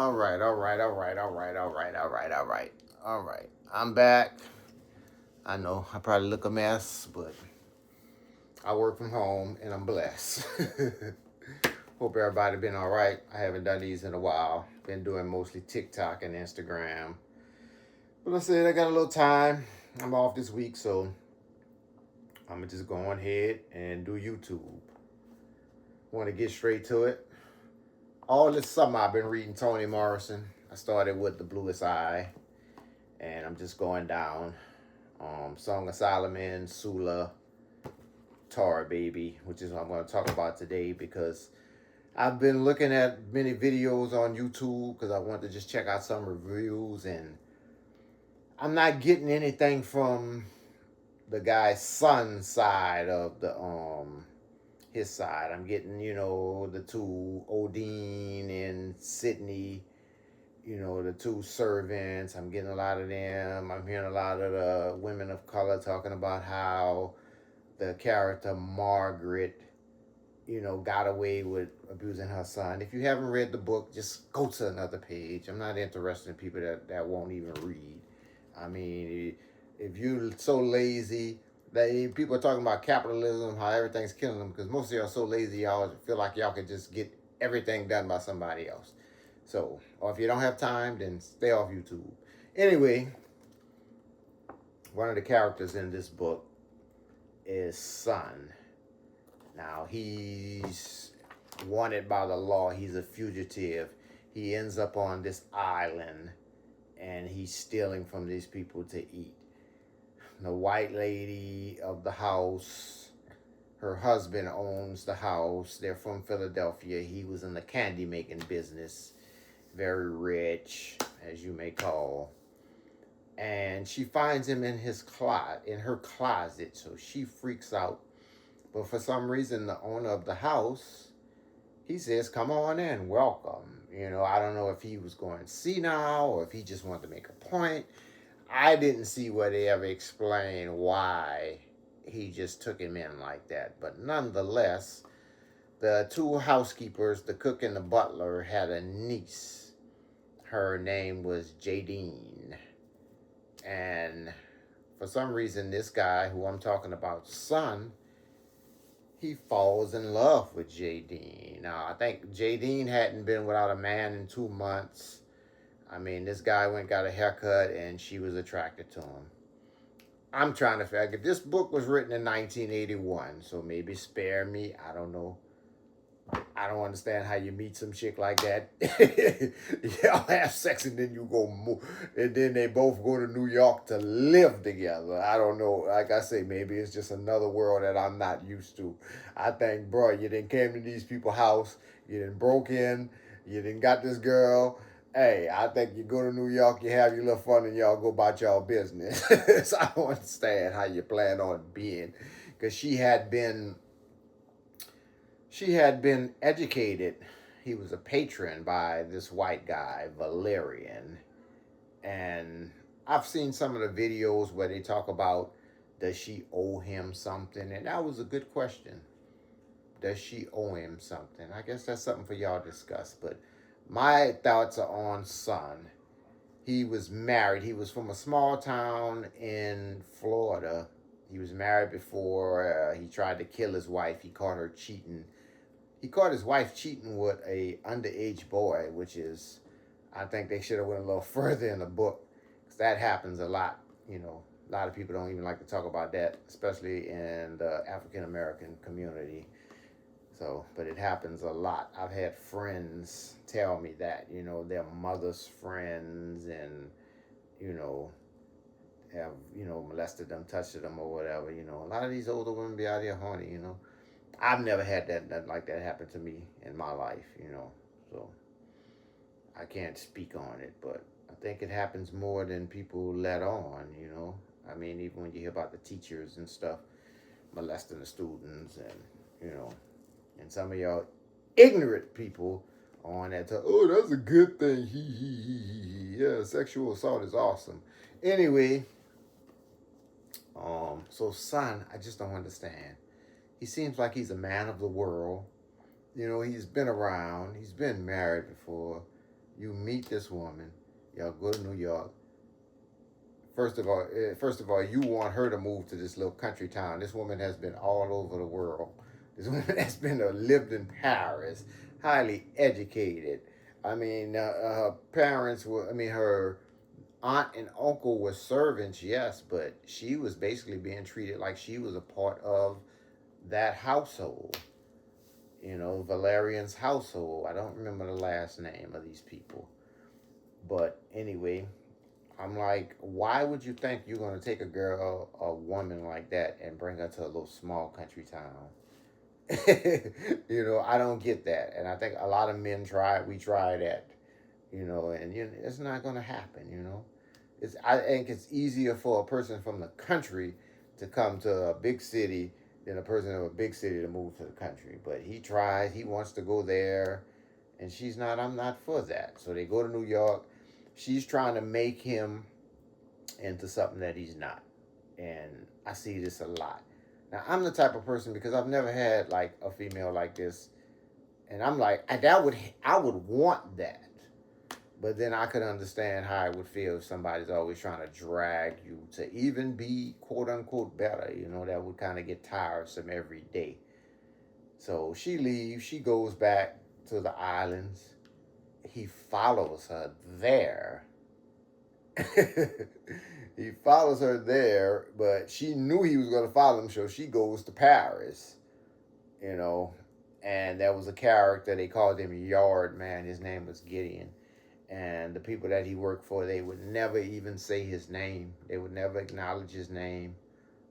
All right. I'm back. I know I probably look a mess, but I work from home and I'm blessed. Hope everybody been all right. I haven't done these in a while. Been doing mostly TikTok and Instagram. But I said I got a little time. I'm off this week, so I'm gonna just go on ahead and do YouTube. Want to get straight to it. All this summer I've been reading Toni Morrison. I started with The Bluest Eye, and I'm just going down. Song of Solomon, Sula, Tar Baby, which is what I'm going to talk about today because I've been looking at many videos on YouTube because I want to just check out some reviews, and I'm not getting anything from the guy's son side of the his side. I'm getting, the two Odine and Sydney, the two servants. I'm getting a lot of them. I'm hearing a lot of the women of color talking about how the character Margaret, got away with abusing her son. If you haven't read the book, just go to another page. I'm not interested in people that won't even read. I mean, if you're so lazy, people are talking about capitalism, how everything's killing them, because most of y'all are so lazy, y'all feel like y'all can just get everything done by somebody else. So, or if you don't have time, then stay off YouTube. Anyway, one of the characters in this book is Son. Now, he's wanted by the law. He's a fugitive. He ends up on this island and he's stealing from these people to eat. The white lady of the house, her husband owns the house. They're from Philadelphia. He was in the candy making business. Very rich, as you may call. And she finds him in her closet. So she freaks out. But for some reason, the owner of the house, he says, "Come on in, welcome." I don't know if he was going senile or if he just wanted to make a point. I didn't see where they ever explained why he just took him in like that. But nonetheless, the two housekeepers, the cook and the butler, had a niece. Her name was Jadine. And for some reason, this guy who I'm talking about, Son, he falls in love with Jadine. Now, I think Jadine hadn't been without a man in 2 months. I mean, this guy went and got a haircut and she was attracted to him. I'm trying to figure, this book was written in 1981, so maybe spare me. I don't know. I don't understand how you meet some chick like that. Y'all have sex and then you go move. And then they both go to New York to live together. I don't know. Like I say, maybe it's just another world that I'm not used to. I think, bro, you didn't came to these people's house. You didn't broke in. You didn't got this girl. Hey, I think you go to New York, you have your little fun, and y'all go about y'all business. So I don't understand how you plan on being. Because she had been educated. He was a patron by this white guy, Valerian. And I've seen some of the videos where they talk about, does she owe him something? And that was a good question. Does she owe him something? I guess that's something for y'all to discuss. But my thoughts are on Son. He was married. He was from a small town in Florida. He was married before. He tried to kill his wife. He caught her cheating. He caught his wife cheating with a underage boy, which is, I think they should have went a little further in the book, because that happens a lot. A lot of people don't even like to talk about that, especially in the African American community. So, but it happens a lot. I've had friends tell me that, their mother's friends, and you know, have molested them, touched them, or whatever. A lot of these older women be out here horny. I've never had nothing like that happen to me in my life. So I can't speak on it, but I think it happens more than people let on. I mean, even when you hear about the teachers and stuff molesting the students, and some of y'all ignorant people on that, oh, that's a good thing. Yeah, sexual assault is awesome. Anyway, so Son, I just don't understand. He seems like he's a man of the world. He's been around. He's been married before. You meet this woman, y'all go to New York. First of all, you want her to move to this little country town. This woman has been all over the world. This woman has been lived in Paris, highly educated. I mean, her parents were. I mean, her aunt and uncle were servants, yes, but she was basically being treated like she was a part of that household. Valerian's household. I don't remember the last name of these people. But anyway, I'm like, why would you think you're going to take a woman like that, and bring her to a little small country town? I don't get that. And I think a lot of men we try that, and it's not going to happen. I think it's easier for a person from the country to come to a big city than a person of a big city to move to the country. But he tries, he wants to go there, and she's not, I'm not for that. So they go to New York. She's trying to make him into something that he's not. And I see this a lot. Now, I'm the type of person, because I've never had like a female like this, and I'm like, I would want that. But then I could understand how it would feel if somebody's always trying to drag you to even be quote unquote better. That would kind of get tiresome every day. So she leaves, she goes back to the islands. He follows her there. He follows her there, but she knew he was going to follow him, so she goes to Paris, you know. And there was a character, they called him Yard Man. His name was Gideon. And the people that he worked for, they would never even say his name. They would never acknowledge his name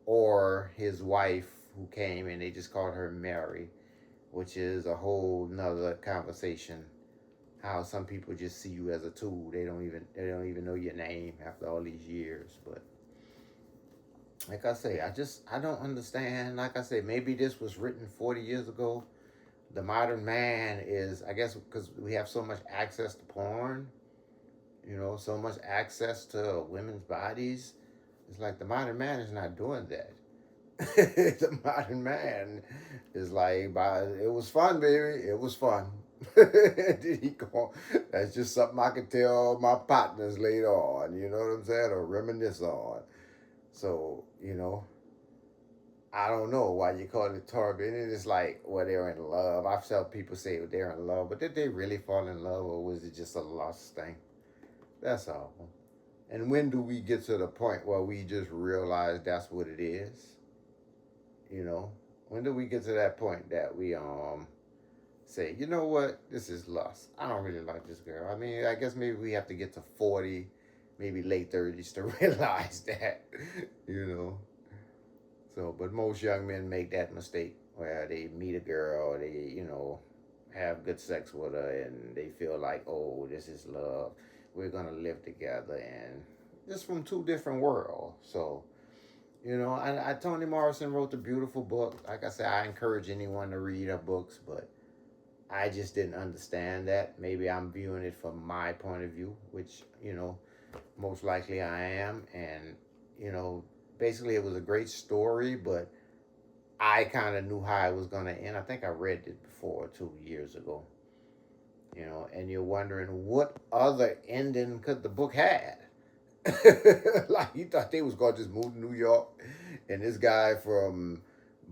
or his wife who came, and they just called her Mary, which is a whole nother conversation. How some people just see you as a tool. They don't even know your name after all these years. But like I say, I don't understand. Like I say, maybe this was written 40 years ago. The modern man is, I guess, because we have so much access to porn, so much access to women's bodies. It's like the modern man is not doing that. The modern man is like, it was fun, baby. It was fun. Did he go? That's just something I could tell my partners later on. You know what I'm saying? Or reminisce on. So, I don't know why you call it torment. And it's like, well, they're in love. I've felt people say they're in love, but did they really fall in love, or was it just a lust thing? That's all. And when do we get to the point where we just realize that's what it is? When do we get to that point that we say, you know what, this is lust. I don't really like this girl. I mean, I guess maybe we have to get to 40, maybe late 30s to realize that, So, but most young men make that mistake where they meet a girl, they, have good sex with her, and they feel like, oh, this is love. We're going to live together, and just from two different worlds. So, Toni Morrison wrote a beautiful book. Like I said, I encourage anyone to read her books, but I just didn't understand that. Maybe I'm viewing it from my point of view, which, most likely I am. And, basically it was a great story, but I kind of knew how it was going to end. I think I read it before 2 years ago, and you're wondering what other ending could the book had. Like, you thought they was going to just move to New York, and this guy from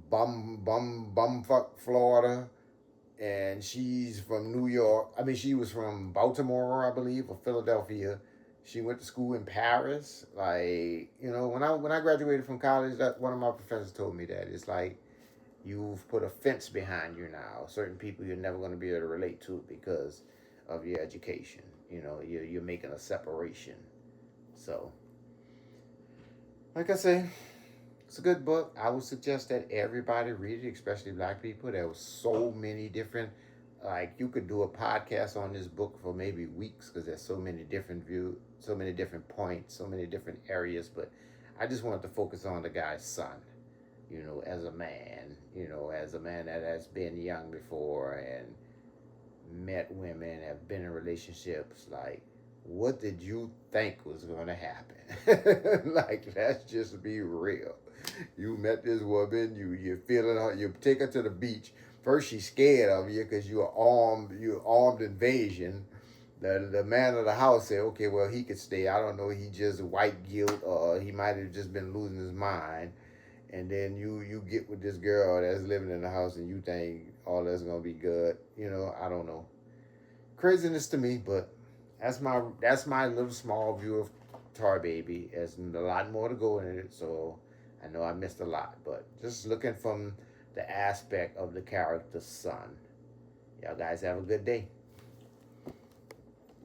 bumfuck Florida, and she's from New York. I mean, she was from Baltimore, I believe, or Philadelphia. She went to school in Paris. Like, when I graduated from college, that one of my professors told me that it's like you've put a fence behind you now. Certain people you're never going to be able to relate to because of your education. You're making a separation. So, like I say, it's a good book. I would suggest that everybody read it, especially black people. There was so many different, like, you could do a podcast on this book for maybe weeks because there's so many different views, so many different points, so many different areas. But I just wanted to focus on the guy's son, as a man, as a man that has been young before and met women, have been in relationships. Like, what did you think was going to happen? Like, let's just be real. You met this woman, you're feeling her, you take her to the beach. First, she's scared of you because you're armed invasion. The man of the house said, okay, well, he could stay. I don't know. He just white guilt, or he might have just been losing his mind. And then you get with this girl that's living in the house, and you think all that's gonna be good. You know, I don't know. Craziness to me, but that's my little small view of Tar Baby. There's a lot more to go in it, so I know I missed a lot. But just looking from the aspect of the character's son. Y'all guys have a good day.